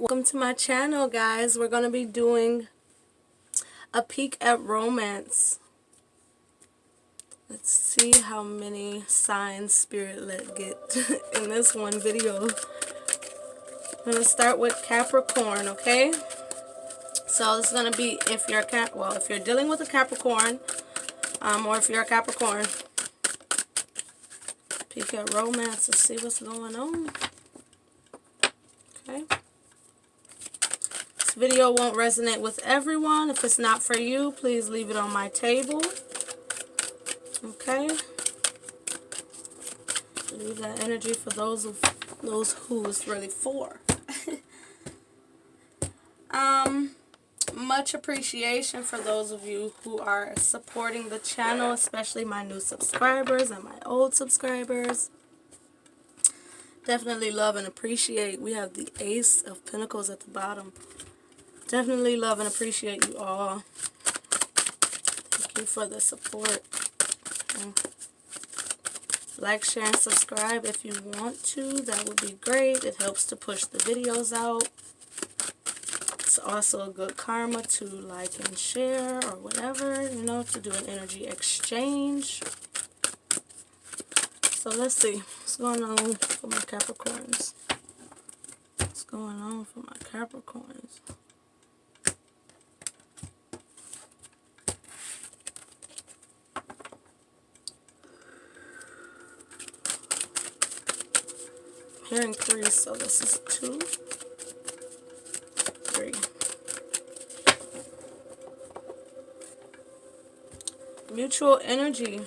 Welcome to my channel, guys. We're going to be doing a peek at romance. Let's see how many signs Spirit let get in this one video. I'm going to start with Capricorn, okay? So this is going to be if you're if you're dealing with a Capricorn, or if you're a Capricorn. Peek at romance and see what's going on. Okay. This video won't resonate with everyone. If it's not for you, please leave it on my table. Okay. Leave that energy for those who it's really for. Much appreciation for those of you who are supporting the channel, especially my new subscribers and my old subscribers. Definitely love and appreciate. We have the Ace of Pentacles at the bottom. Definitely love and appreciate you all. Thank you for the support. Like, share, and subscribe if you want to. That would be great. It helps to push the videos out. It's also a good karma to like and share or whatever, you know, to do an energy exchange. So let's see what's going on for my Capricorns. What's going on for my Capricorns? I'm hearing 3, so this is 2, 3. Mutual energy.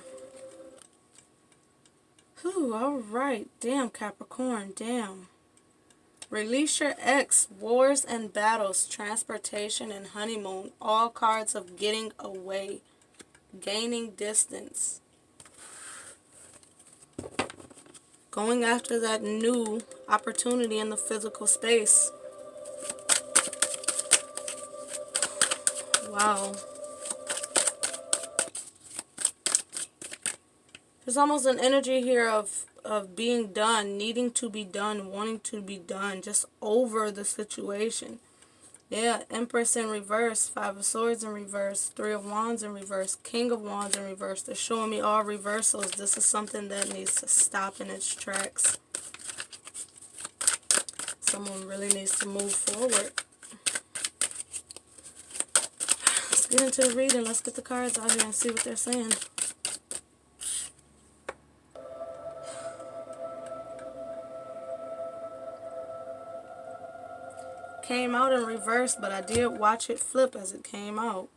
Alright. Damn, Capricorn. Damn. Release your ex. Wars and battles. Transportation and honeymoon. All cards of getting away. Gaining distance. Going after that new opportunity in the physical space. Wow. There's almost an energy here of being done, needing to be done, wanting to be done, just over the situation. Yeah, Empress in reverse, 5 of Swords in reverse, 3 of Wands in reverse, King of Wands in reverse. They're showing me all reversals. This is something that needs to stop in its tracks. Someone really needs to move forward. Let's get into the reading. Let's get the cards out here and see what they're saying. Came out in reverse, but I did watch it flip as it came out.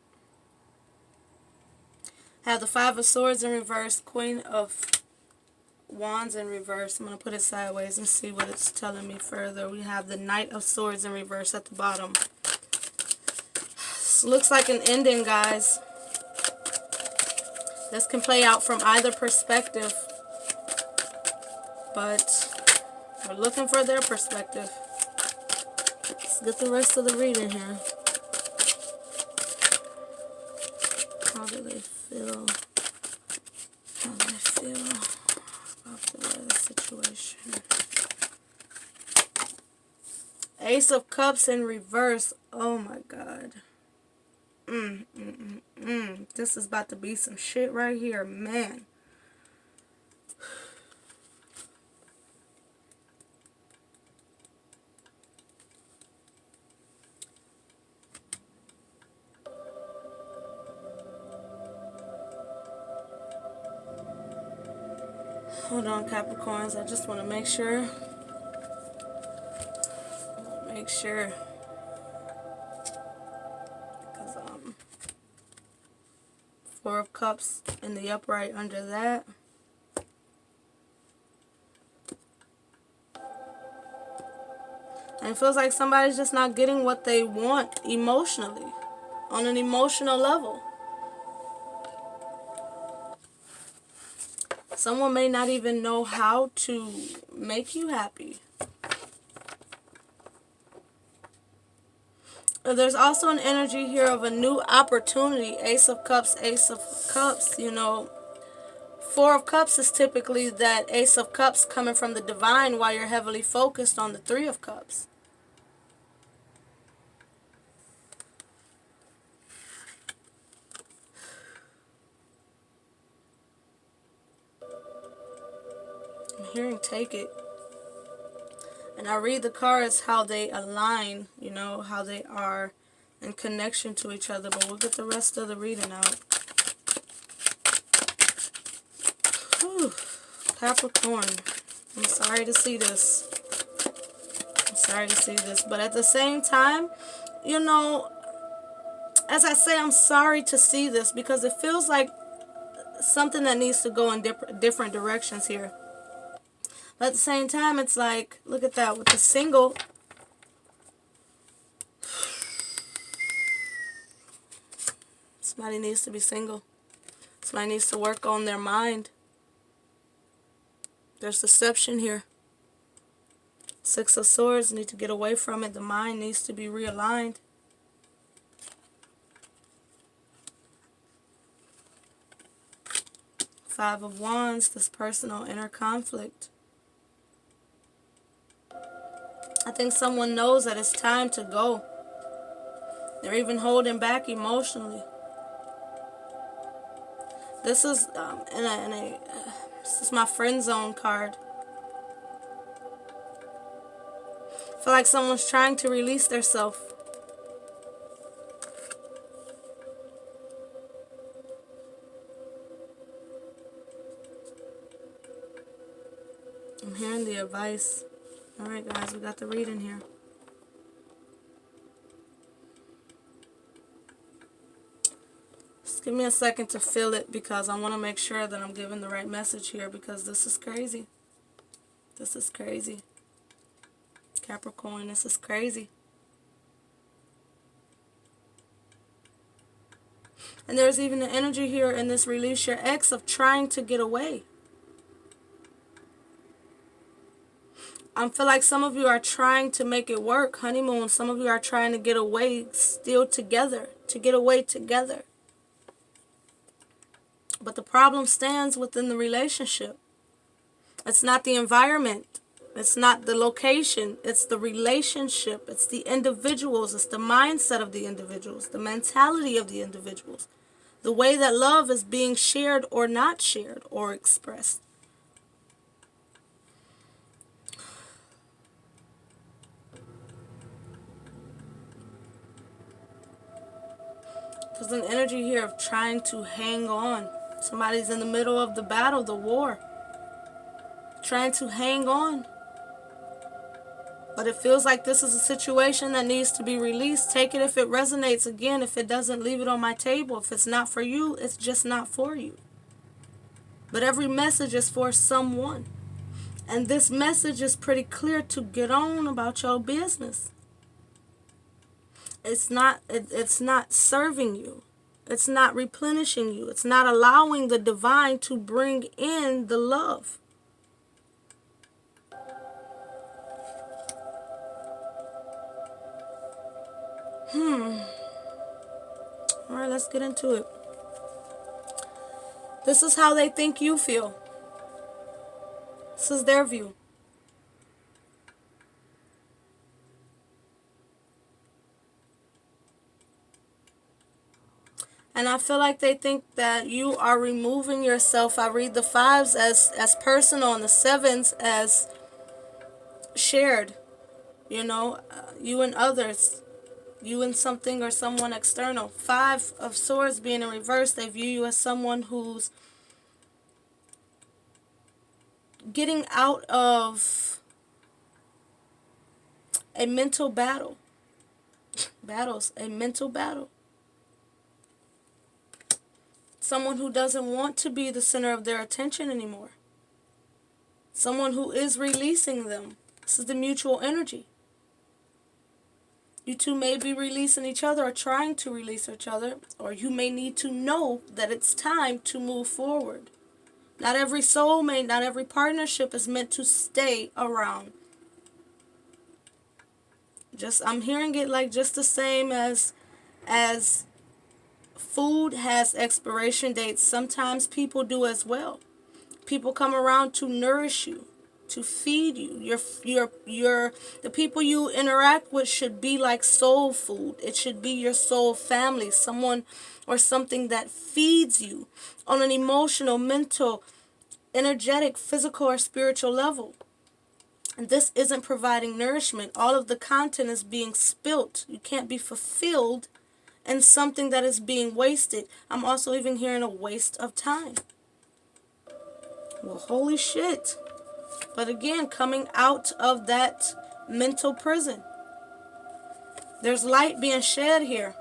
Have the 5 of Swords in reverse, Queen of Wands in reverse. I'm going to put it sideways and see what it's telling me further. We have the Knight of Swords in reverse at the bottom. This looks like an ending, guys. This can play out from either perspective, but we're looking for their perspective. Let's get the rest of the reading here. How do they feel? How do they feel about the situation? Ace of Cups in reverse. Oh my God. This is about to be some shit right here, man. Hold on, Capricorns. I just want to make sure. Because 4 of Cups in the upright under that. And it feels like somebody's just not getting what they want emotionally, on an emotional level. Someone may not even know how to make you happy. There's also an energy here of a new opportunity. Ace of Cups, you know. 4 of Cups is typically that Ace of Cups coming from the divine while you're heavily focused on the 3 of Cups. hearing take it. And I read the cards how they align, you know, how they are in connection to each other. But we'll get the rest of the reading out. Whew. Capricorn. I'm sorry to see this. I'm sorry to see this. But at the same time, you know, as I say, I'm sorry to see this because it feels like something that needs to go in different directions here. But at the same time, it's like, look at that, with the single. Somebody needs to be single. Somebody needs to work on their mind. There's deception here. Six of Swords, need to get away from it. The mind needs to be realigned. Five of Wands, this personal inner conflict. I think someone knows that it's time to go. They're even holding back emotionally. This is this is my friend zone card. I feel like someone's trying to release themselves. I'm hearing the advice. Alright guys, we got the reading here. Just give me a second to feel it because I want to make sure that I'm giving the right message here because this is crazy. This is crazy. Capricorn, this is crazy. And there's even the energy here in this release your ex of trying to get away. I feel like some of you are trying to make it work, honeymoon. Some of you are trying to get away still together, to get away together. But the problem stands within the relationship. It's not the environment. It's not the location. It's the relationship. It's the individuals. It's the mindset of the individuals, the mentality of the individuals, the way that love is being shared or not shared or expressed. There's an energy here of trying to hang on. Somebody's in the middle of the battle, the war. Trying to hang on. But it feels like this is a situation that needs to be released. Take it if it resonates. Again, if it doesn't, leave it on my table. If it's not for you, it's just not for you. But every message is for someone. And this message is pretty clear to get on about your business. It's not serving you. It's not replenishing you. It's not allowing the divine to bring in the love. Alright, let's get into it. This is how they think you feel. This is their view. And I feel like they think that you are removing yourself. I read the fives as personal and the sevens as shared. You know, you and others. You and something or someone external. Five of Swords being in reverse, they view you as someone who's getting out of a mental battle. A mental battle. Someone who doesn't want to be the center of their attention anymore. Someone who is releasing them. This is the mutual energy. You two may be releasing each other or trying to release each other, or you may need to know that it's time to move forward. Not every soulmate, not every partnership is meant to stay around. I'm hearing it like just the same as food has expiration dates. Sometimes people do as well. People come around to nourish you, to feed you. The people you interact with should be like soul food. It should be your soul family, someone or something that feeds you on an emotional, mental, energetic, physical, or spiritual level. And this isn't providing nourishment. All of the content is being spilt. You can't be fulfilled in something that is being wasted. I'm also even hearing a waste of time. Well, holy shit. But again, coming out of that mental prison. There's light being shed here.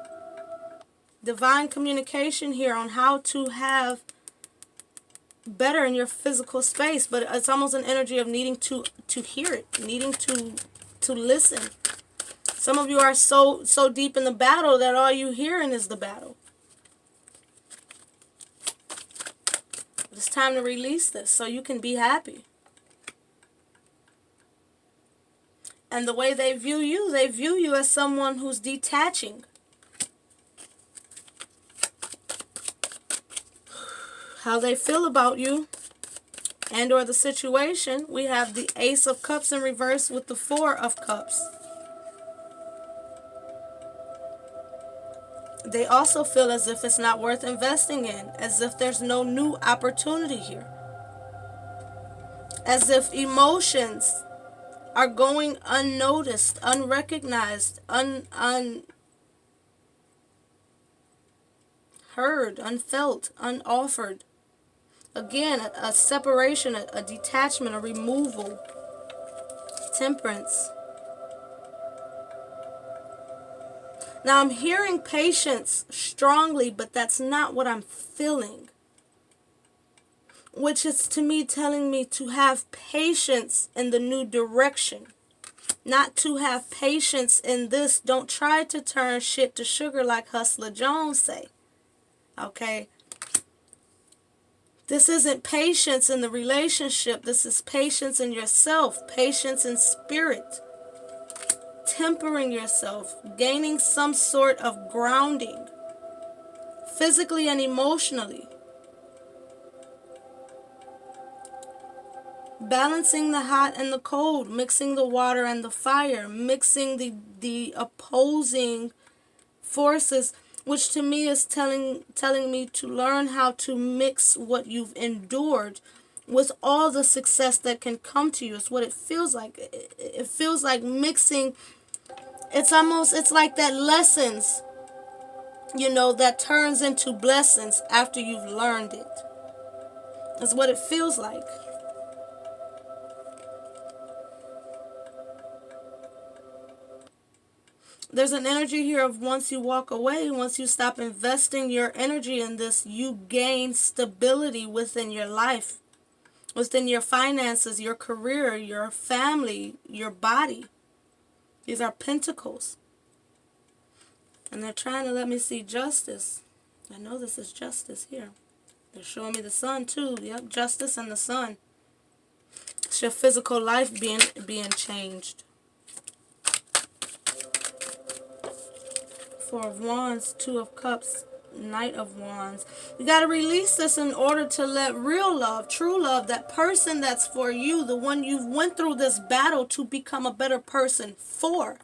Divine communication here on how to have better in your physical space, but it's almost an energy of needing to hear it, needing to listen. Some of you are so deep in the battle that all you hearing is the battle. It's time to release this so you can be happy. And the way they view you as someone who's detaching. How they feel about you and or the situation, we have the Ace of Cups in reverse with the Four of Cups. They also feel as if it's not worth investing in, as if there's no new opportunity here. As if emotions are going unnoticed, unrecognized, unheard, unfelt, unoffered. Again, a separation, a detachment, a removal. Temperance. Now I'm hearing patience strongly, but that's not what I'm feeling. Which is to me telling me to have patience in the new direction. Not to have patience in this. Don't try to turn shit to sugar like Hustler Jones say. Okay? This isn't patience in the relationship. This is patience in yourself. Patience in spirit. Tempering yourself. Gaining some sort of grounding. Physically and emotionally. Balancing the hot and the cold. Mixing the water and the fire. Mixing the opposing forces. Which to me is telling me to learn how to mix what you've endured with all the success that can come to you. It's what it feels like. It feels like mixing. It's like that lessons, that turns into blessings after you've learned it. That's what it feels like. There's an energy here of once you walk away, once you stop investing your energy in this, you gain stability within your life, within your finances, your career, your family, your body. These are pentacles. And they're trying to let me see justice. I know this is justice here. They're showing me the sun too. Yep, justice and the sun. It's your physical life being changed. Four of Wands, Two of Cups, Knight of Wands. You got to release this in order to let real love, true love, that person that's for you, the one you've went through this battle to become a better person for.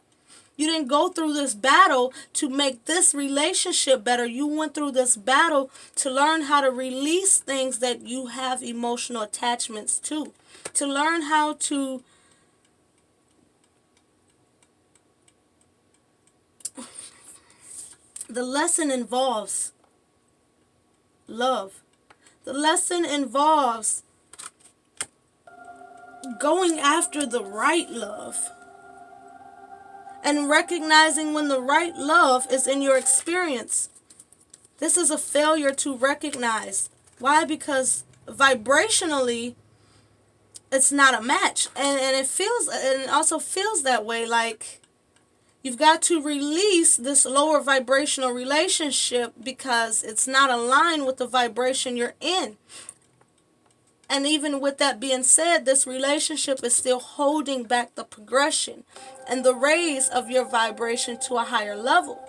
You didn't go through this battle to make this relationship better. You went through this battle to learn how to release things that you have emotional attachments to. To learn how to the lesson involves love. The lesson involves going after the right love. And recognizing when the right love is in your experience. This is a failure to recognize. Why? Because vibrationally, it's not a match. And it also feels that way, like you've got to release this lower vibrational relationship because it's not aligned with the vibration you're in. And even with that being said, this relationship is still holding back the progression and the raise of your vibration to a higher level.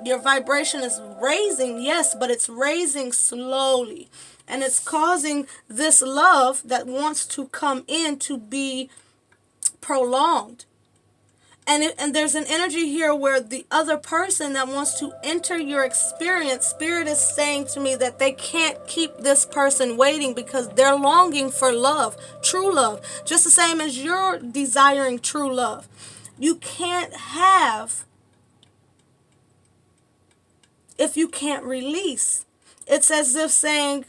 Your vibration is raising, yes, but it's raising slowly. And it's causing this love that wants to come in to be prolonged. And there's an energy here where the other person that wants to enter your experience, Spirit is saying to me that they can't keep this person waiting because they're longing for love, true love, just the same as you're desiring true love. You can't have if you can't release. It's as if saying,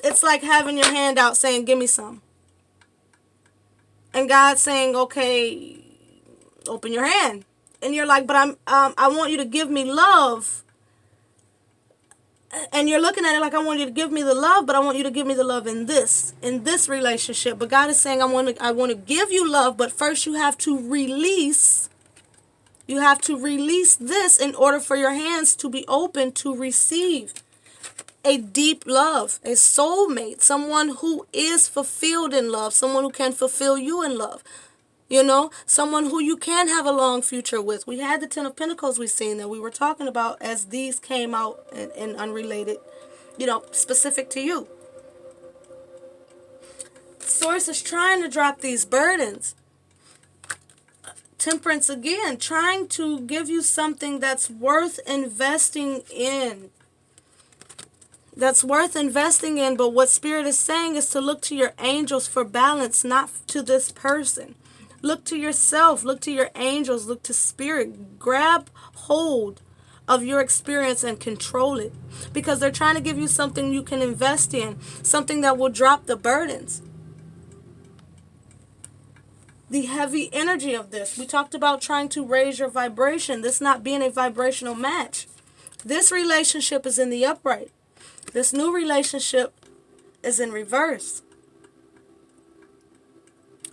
it's like having your hand out saying, give me some. And God's saying, okay, open your hand. And you're like, but I want you to give me love. And you're looking at it like, I want you to give me the love, but I want you to give me the love in this relationship. But God is saying, I want to give you love, but first you have to release. You have to release this in order for your hands to be open to receive a deep love, a soulmate, someone who is fulfilled in love, someone who can fulfill you in love. You know, someone who you can have a long future with. We had the Ten of Pentacles we've seen that we were talking about as these came out in unrelated, you know, specific to you. Source is trying to drop these burdens. Temperance again, trying to give you something that's worth investing in. That's worth investing in, but what Spirit is saying is to look to your angels for balance, not to this person. Look to yourself, look to your angels, look to Spirit. Grab hold of your experience and control it. Because they're trying to give you something you can invest in, something that will drop the burdens. The heavy energy of this. We talked about trying to raise your vibration, this not being a vibrational match. This relationship is in the upright. This new relationship is in reverse.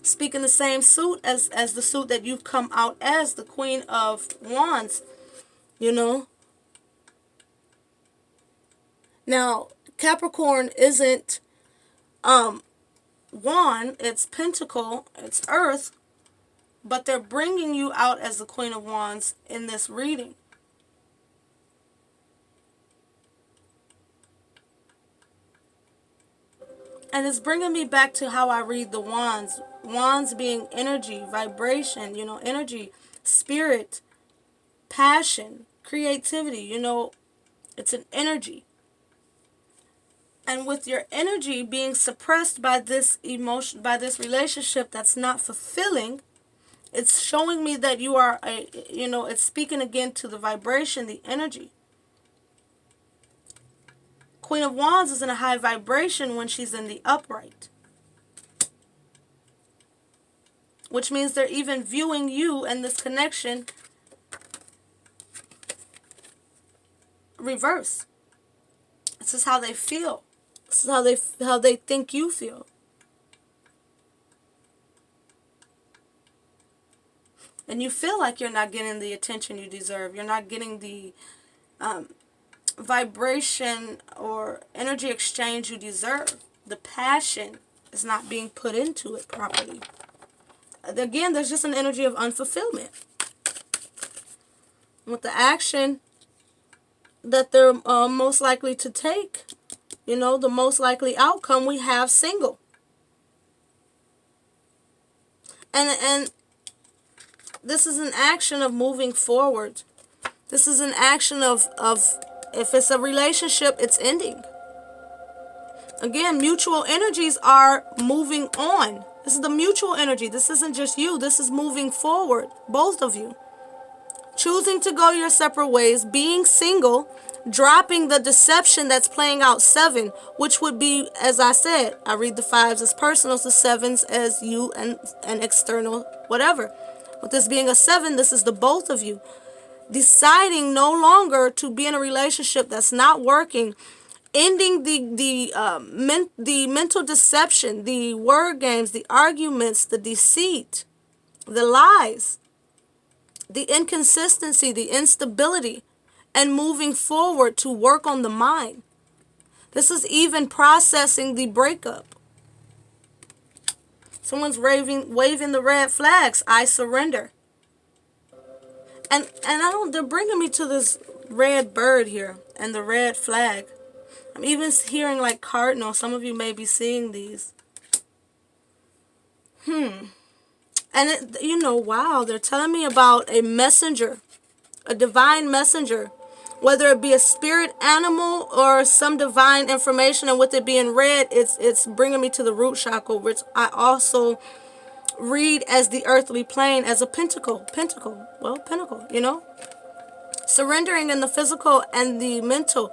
Speaking the same suit as the suit that you've come out as, the Queen of Wands, you know. Now, Capricorn isn't wand, it's pentacle, it's earth, but they're bringing you out as the Queen of Wands in this reading. And it's bringing me back to how I read the wands. Wands being energy, vibration, you know, energy, spirit, passion, creativity, you know, it's an energy. And with your energy being suppressed by this emotion, by this relationship that's not fulfilling, it's showing me that you are, it's speaking again to the vibration, the energy. Queen of Wands is in a high vibration when she's in the upright. Which means they're even viewing you and this connection reverse. This is how they feel. This is how they think you feel. And you feel like you're not getting the attention you deserve. You're not getting the vibration or energy exchange you deserve. The passion is not being put into it properly. Again, there's just an energy of unfulfillment. With the action that they're most likely to take, you know, the most likely outcome, we have single. And this is an action of moving forward. This is an action of if it's a relationship, it's ending. Again, mutual energies are moving on. This is the mutual energy. This isn't just you. This is moving forward, both of you. Choosing to go your separate ways, being single, dropping the deception that's playing out 7, which would be, as I said, I read the 5s as personal, the 7s as you and external, whatever. With this being a 7, this is the both of you. Deciding no longer to be in a relationship that's not working, ending the mental deception, the word games, the arguments, the deceit, the lies, the inconsistency, the instability, and moving forward to work on the mind. This is even processing the breakup. Someone's waving the red flags. I surrender. And they're bringing me to this red bird here and the red flag. I'm even hearing like cardinal. Some of you may be seeing these. And, wow, they're telling me about a messenger, a divine messenger, whether it be a spirit animal or some divine information. And with it being red, it's bringing me to the root chakra, which I also read as the earthly plane, as a pentacle, surrendering in the physical and the mental,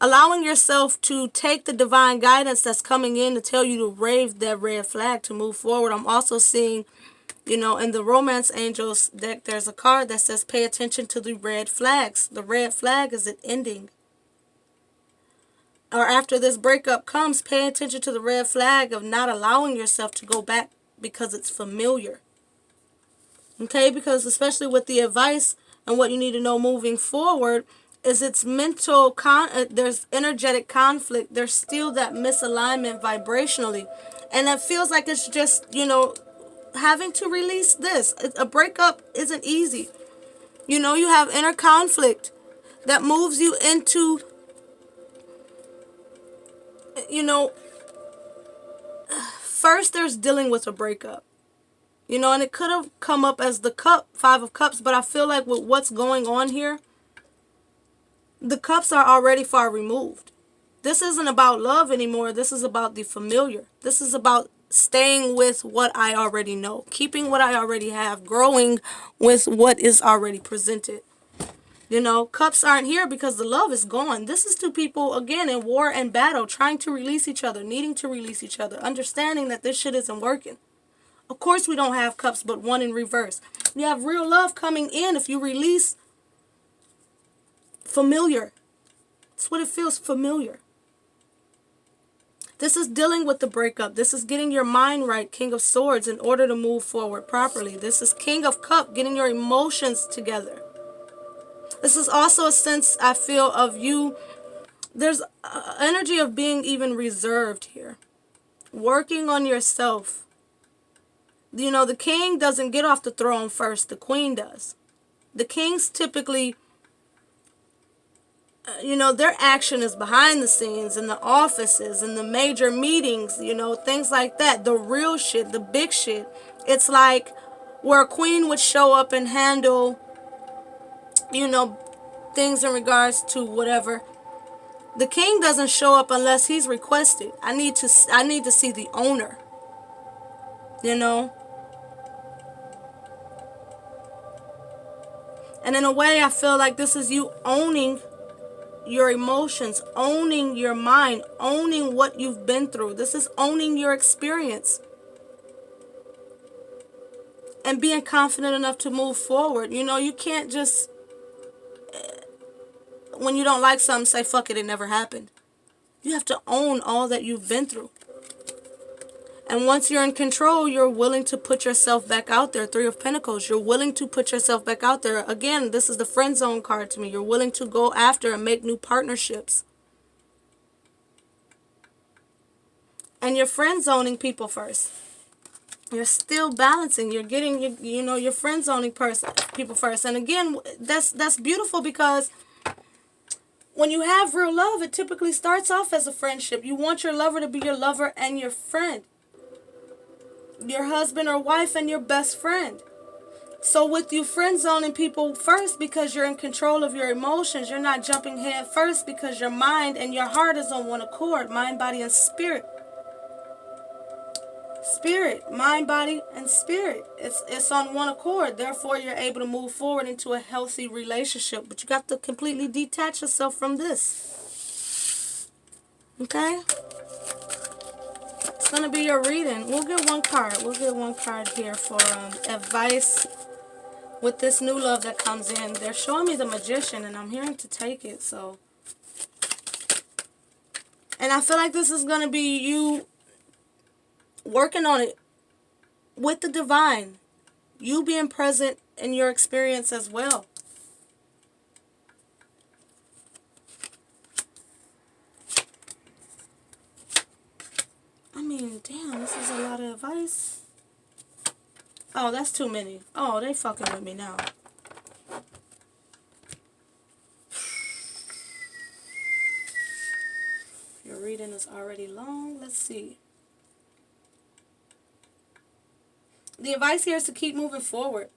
allowing yourself to take the divine guidance that's coming in to tell you to wave that red flag to move forward. I'm also seeing, in the romance angels deck, there's a card that says pay attention to the red flags. The red flag is an ending. Or after this breakup comes, pay attention to the red flag of not allowing yourself to go back because it's familiar. Okay, because especially with the advice and what you need to know moving forward is it's mental, there's energetic conflict. There's still that misalignment vibrationally. And it feels like it's just, having to release this. A breakup isn't easy. You have inner conflict that moves you into, first there's dealing with a breakup. And it could have come up as the Five of Cups, but I feel like with what's going on here, the cups are already far removed. This isn't about love anymore. This is about the familiar. This is about staying with what I already know, keeping what I already have, growing with what is already presented. Cups aren't here because the love is gone. This is two people, again, in war and battle, trying to release each other, needing to release each other, understanding that this shit isn't working. Of course we don't have cups, but one in reverse. You have real love coming in if you release familiar. That's what it feels, familiar. This is dealing with the breakup. This is getting your mind right, King of Swords, in order to move forward properly. This is King of Cups, getting your emotions together. This is also a sense, I feel, of you. There's energy of being even reserved here. Working on yourself. The king doesn't get off the throne first. The queen does. The kings typically, their action is behind the scenes, in the offices, in the major meetings, things like that. The real shit, the big shit. It's like where a queen would show up and handle, things in regards to whatever. The king doesn't show up unless he's requested. I need to see the owner. And in a way, I feel like this is you owning your emotions, owning your mind, owning what you've been through. This is owning your experience. And being confident enough to move forward. You can't just, when you don't like something, say, fuck it, it never happened. You have to own all that you've been through. And once you're in control, you're willing to put yourself back out there. Three of Pentacles. You're willing to put yourself back out there. Again, this is the friend zone card to me. You're willing to go after and make new partnerships. And you're friend zoning people first. You're still balancing. You're getting, you're friend zoning people first. And again, that's beautiful because when you have real love, it typically starts off as a friendship. You want your lover to be your lover and your friend. Your husband or wife and your best friend. So with you friend zoning people first because you're in control of your emotions, you're not jumping head first because your mind and your heart is on one accord. Mind, body, and spirit. Spirit, mind, body, and spirit. It's on one accord. Therefore, you're able to move forward into a healthy relationship. But you got to completely detach yourself from this. Okay? It's going to be your reading. We'll get one card. We'll get one card here for advice with this new love that comes in. They're showing me the Magician, and I'm hearing to take it. So, and I feel like this is going to be you working on it with the divine. You being present in your experience as well. I mean, damn, this is a lot of advice. Oh, that's too many. Oh, they fucking with me now. Your reading is already long. Let's see. The advice here is to keep moving forward.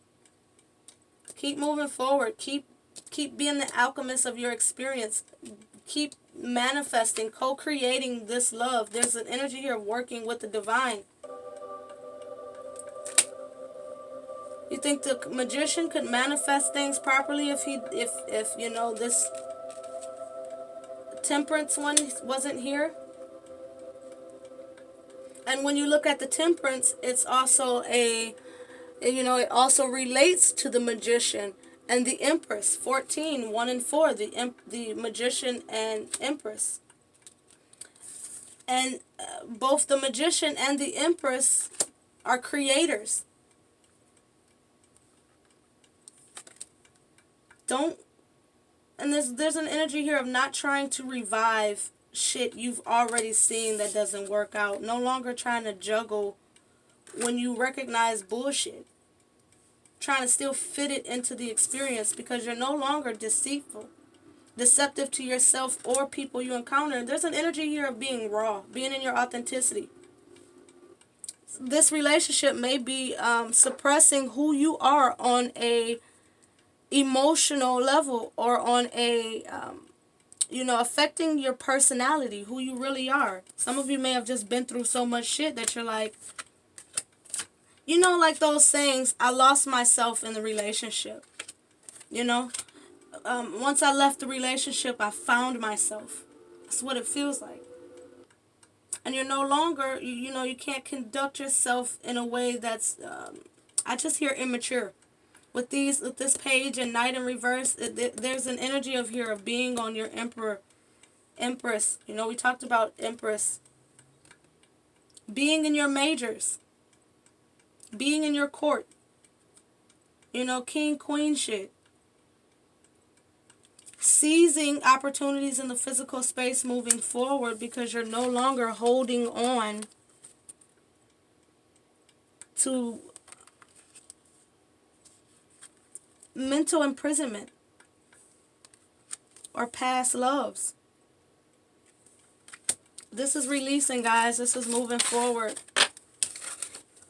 Keep moving forward. Keep being the alchemist of your experience. Keep manifesting, co-creating this love. There's an energy here of working with the divine. You think the magician could manifest things properly if you know, this temperance one wasn't here? And when you look at the temperance, it's also it also relates to the magician and the empress. 14, 1 and 4, the magician and empress. And both the magician and the empress are creators. And there's an energy here of not trying to revive shit you've already seen that doesn't work out. No longer trying to juggle when you recognize bullshit. Trying to still fit it into the experience because you're no longer deceitful, deceptive to yourself or people you encounter. There's an energy here of being raw, being in your authenticity. This relationship may be suppressing who you are on a emotional level, or on a affecting your personality, who you really are. Some of you may have just been through so much shit that you're like, like those sayings, I lost myself in the relationship. Once I left the relationship, I found myself. That's what it feels like. And you're no longer, you can't conduct yourself in a way that's, I just hear immature. With this page and Knight in reverse, there's an energy of here of being on your empress. We talked about empress. Being in your majors. Being in your court. King, queen shit. Seizing opportunities in the physical space moving forward because you're no longer holding on to mental imprisonment or past loves. This is releasing, guys. This is moving forward.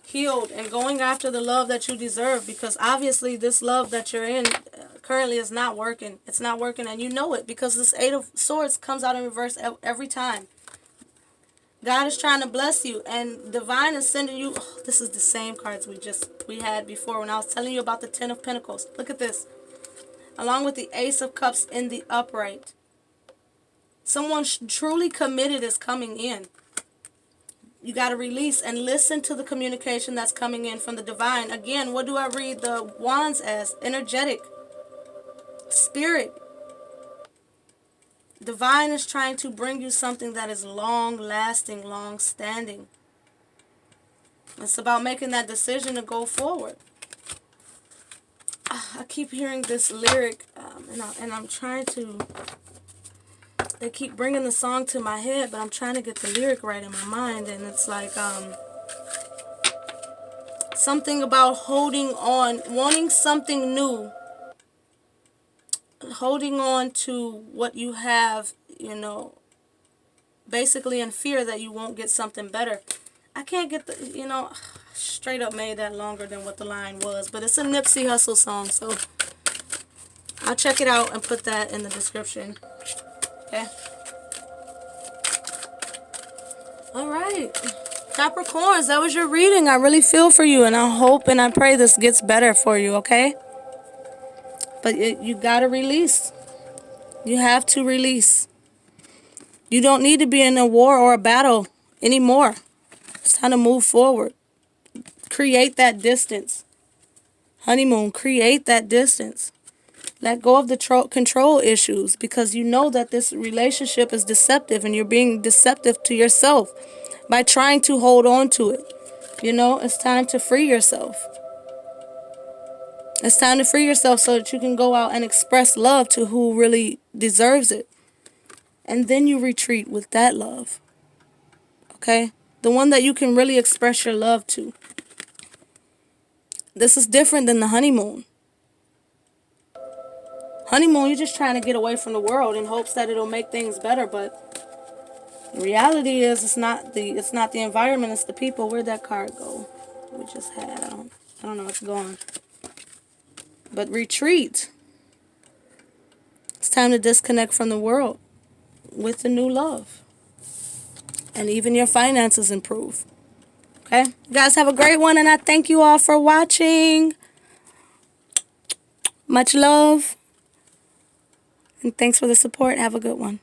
Healed and going after the love that you deserve, because obviously this love that you're in currently is not working. It's not working, and you know it because this 8 of Swords comes out in reverse every time. God is trying to bless you, and divine is sending you. Oh, this is the same cards we had before when I was telling you about the 10 of Pentacles. Look at this. Along with the Ace of Cups in the upright. Someone truly committed is coming in. You got to release and listen to the communication that's coming in from the divine. Again, what do I read the wands as? Energetic. Spirit. Divine is trying to bring you something that is long-lasting, long-standing. It's about making that decision to go forward. I keep hearing this lyric, and I'm trying to... They keep bringing the song to my head, but I'm trying to get the lyric right in my mind, and it's like something about holding on, wanting something new, holding on to what you have, basically in fear that you won't get something better. I can't get the, straight up made that longer than what the line was, but it's a Nipsey Hussle song, so I'll check it out and put that in the description. Okay. All right. Capricorns, that was your reading. I really feel for you, and I hope and I pray this gets better for you, okay? But you got to release. You have to release. You don't need to be in a war or a battle anymore. It's time to move forward. Create that distance. Honeymoon, create that distance. Let go of the control issues, because you know that this relationship is deceptive, and you're being deceptive to yourself by trying to hold on to it. It's time to free yourself. It's time to free yourself so that you can go out and express love to who really deserves it. And then you retreat with that love. Okay? The one that you can really express your love to. This is different than the honeymoon. Honeymoon, you're just trying to get away from the world in hopes that it'll make things better, but the reality is it's not the environment, it's the people. Where'd that card go? We just had. I don't know, it's gone. But retreat. It's time to disconnect from the world with the new love. And even your finances improve. Okay? You guys have a great one, and I thank you all for watching. Much love. And thanks for the support. Have a good one.